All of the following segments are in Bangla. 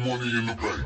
money in the bank.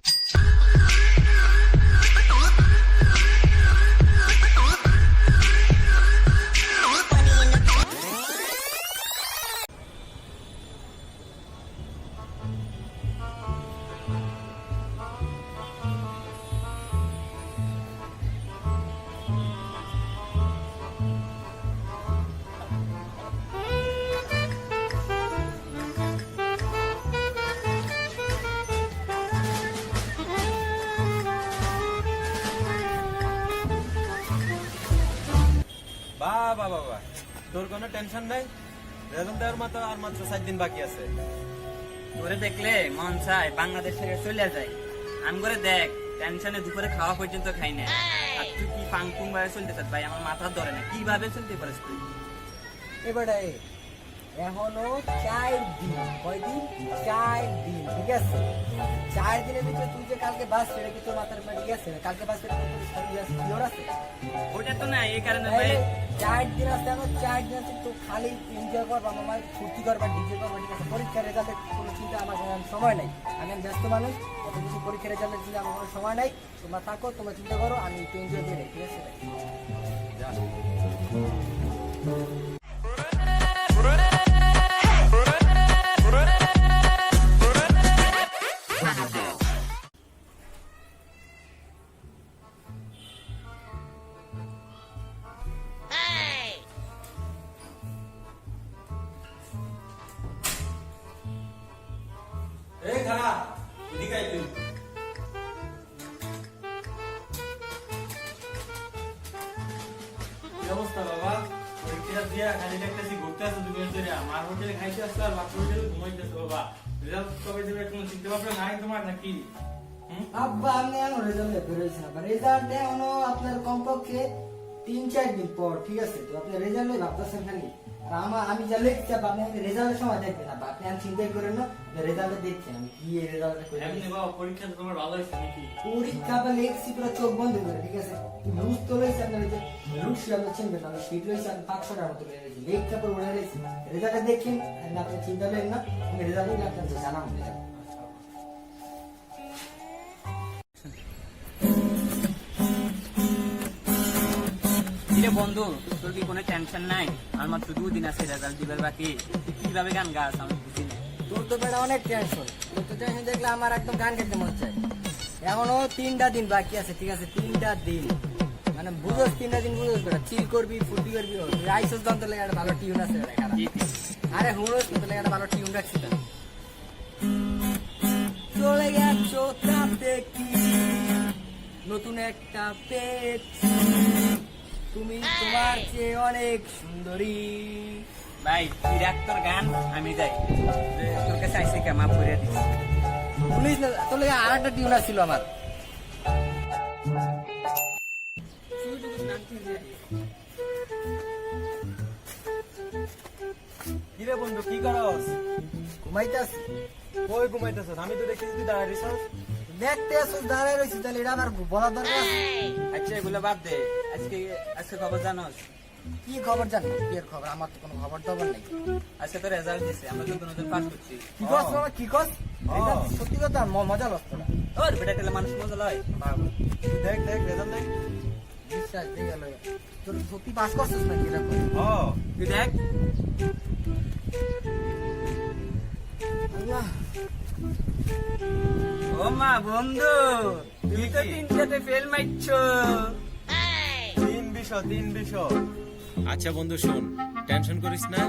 বাবা বাবা, তোর কোনো টেনশন নাই। রেজাল্ট দেওয়ার মতো আর মাত্র 7 দিন বাকি আছে। তোরে দেখলে মন চায় বাংলাদেশ থেকে চলে যায়। আমি করে দেখ, টেনশনে দুপুরে খাওয়া পর্যন্ত খাই না। আর তুই কি ফাংফুং ভাবে চলতে চাস ভাই? আমার মাথা ধরে না, কিভাবে চলতে পারিস তুই? এবারে এখনো 4 দিন, কয়দিন? 4 দিন, ঠিক আছে? 4 দিনের ভিতরে তুই যে কালকে বাস ছেড়ে কি তোর মাথার উপরে ঠিক আছে? কালকে বাস ছেড়ে তোর আছে? ওটা তো না, এই কারণে ভাই 4 দিন আছে, এখন 4 দিন আছে তো খালি এনজয় করবা, মামা ফুর্তি করবা, ডিজে করবা, ঠিক আছে? পরীক্ষার রেজাল্টের কোনো চিন্তা আমার সময় নাই। আমি ব্যস্ত মানুষ, এত কিছু পরীক্ষার রেজাল্টের চিন্তা আমার কোনো সময় নাই। তোমরা থাকো, তোমরা চিন্তা করো, আমি একটু এনজয় করে, ঠিক আছে? এই খারা, এদিকে আয় তুই। কি অবস্থা বাবা? পরীক্ষা দিয়া খালি দেখতেছি ঘুরতে আসো দুজন ধরে। আমার হোটেলে খাইতে আসছো আর বাচ্চা হোটেলে ঘুমাইতেছো বাবা। রেজাল্ট কবে দেবে কোনো চিন্তা ভাবনা নাই তোমার নাকি? আব্বা আমি এখনো রেজাল্ট বেরোইছে না, রেজাল্ট এখনো আপনার কমপক্ষে 3-4 দিন পর, ঠিক আছে? তো আপনি রেজাল্ট ভাবতেছেন খালি, আর আমি যা লিখছি আপনি রেজাল্টের সময় দেখবেন না, আপনি আমি চিন্তাই করেন না, রেজাল্ট দেখছেন আমি কি রেজাল্ট করে। এমনি বাবা পরীক্ষা তো তোমার ভালো হয়েছে নাকি? পরীক্ষা বা লিখছি পুরো চোখ বন্ধ করে, ঠিক আছে? লুজ তো রয়েছে আপনার, যে লুজ আপনি চিনবেন না, শীত রয়েছে আমি 500টার মতো রয়েছে, লেখটা পর ওরা রয়েছে, রেজাল্ট দেখেন, আপনি চিন্তা করেন না, আমি রেজাল্ট দিলে আপনাকে জানাবো। কিরে বন্ধু, তোর কি কোনো টেনশন নাই? আর মাত্র 2 দিন আছে রেজাল্ট দিবার বাকি। তুই কিভাবে গান গাস আমি বুঝি না। তোর তো বেটা অনেক টেনশন, তোর তো টেনশন দেখলে আমার একদম গান খেতে মন চায়। এখনো 3টা দিন বাকি আছে, ঠিক আছে? 3টা দিন মানে বুঝোস, 3টা দিন বুঝোস বেটা, চিল করবি, ফুর্তি করবি। রাইসোস যন্ত্র লেগে একটা ভালো টিউন আছে বেটা, খারাপ। আরে হুড়োস তোর লেগে একটা ভালো টিউন রাখছি তো। চলে গেছো তাতে কি, নতুন একটা পেয়েছি, তুমি তোমার চেয়ে অনেক সুন্দরী। ভাই তুই রাখ তোর গান, আমি যাই। তোর কাছে আইসি কে মাফ করে দিস। শুনিস না, তোর লেগে আর একটা টিউন ছিল আমার। কিরে বন্ধু, কি করস? ঘুমাইতেছি। কই ঘুমাইতেছ? আমি তো দেখতেছি তুই দাঁড়ায় রইছস। দেখতে আসুস, দাঁড়ায় রয়েছি, তাহলে এটা আবার বলার দরকার আছে? আচ্ছা এগুলো বাদ দে, আজকে আজকে খবর জানোস? কি খবর জানো? কি এর খবর? আমার তো কোনো খবর টবর নেই। আজকে তো রেজাল্ট দিছে, আমরা তো নতুন পাস করছি। কি কস বাবা, কি কস? এটা সত্যি কথা, মজা লাগতো না। ওর বেটা টেলে মানুষ মজা লয়। দেখ দেখ রেজাল্ট দেখ। বিশ্বাস দিয়ে গেল, তোর সত্যি পাস করছিস নাকি এরকম? ও তুই দেখ। আল্লাহ, ও মা বন্ধু, তুই তো 3টাতে ফেল মারছো। 3 বিষয়। আচ্ছা বন্ধু শোন, টেনশন করিস না,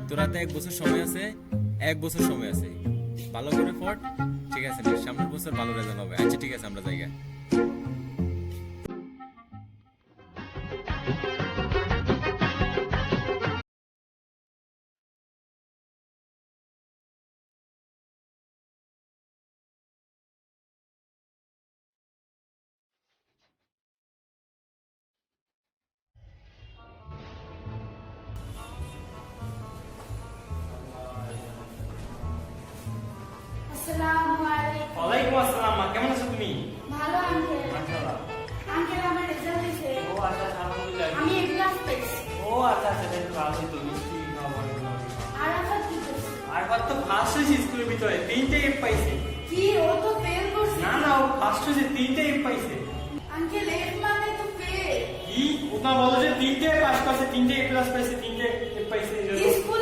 তোরা তো 1 বছর সময় আছে, 1 বছর সময় আছে, ভালো করে পড়, ঠিক আছে? সামনের বছর ভালো রেজাল্ট হবে। আচ্ছা ঠিক আছে, আমরা জায়গা। আসসালামু আলাইকুম। ওয়ালাইকুম আসসালাম মা, কেমন আছো তুমি? ভালো আঙ্কেল। মাশাআল্লাহ। আঙ্কেল আমার রেজাল্ট দিয়েছে। ও আচ্ছা আলহামদুলিল্লাহ। আমি এ ক্লাস পেয়েছি। ও আচ্ছা আচ্ছা, তাহলে ভালো তো মিষ্টি খাওয়া ভালো। আর আপনার কি করছে? আর কত ফার্স্ট হয়েছে স্কুলের ভিতরে, 3টে এফ পাইছে। কি কি ও তো ফেল করছে না না ও ফার্স্ট হয়েছে 3টে এ পাইছে আঙ্কেল এফ মানে তো ফেল কি ওটা বলো যে 3টে পাস করছে 3টে এ প্লাস পাইছে 3টে এ পাইছে স্কুল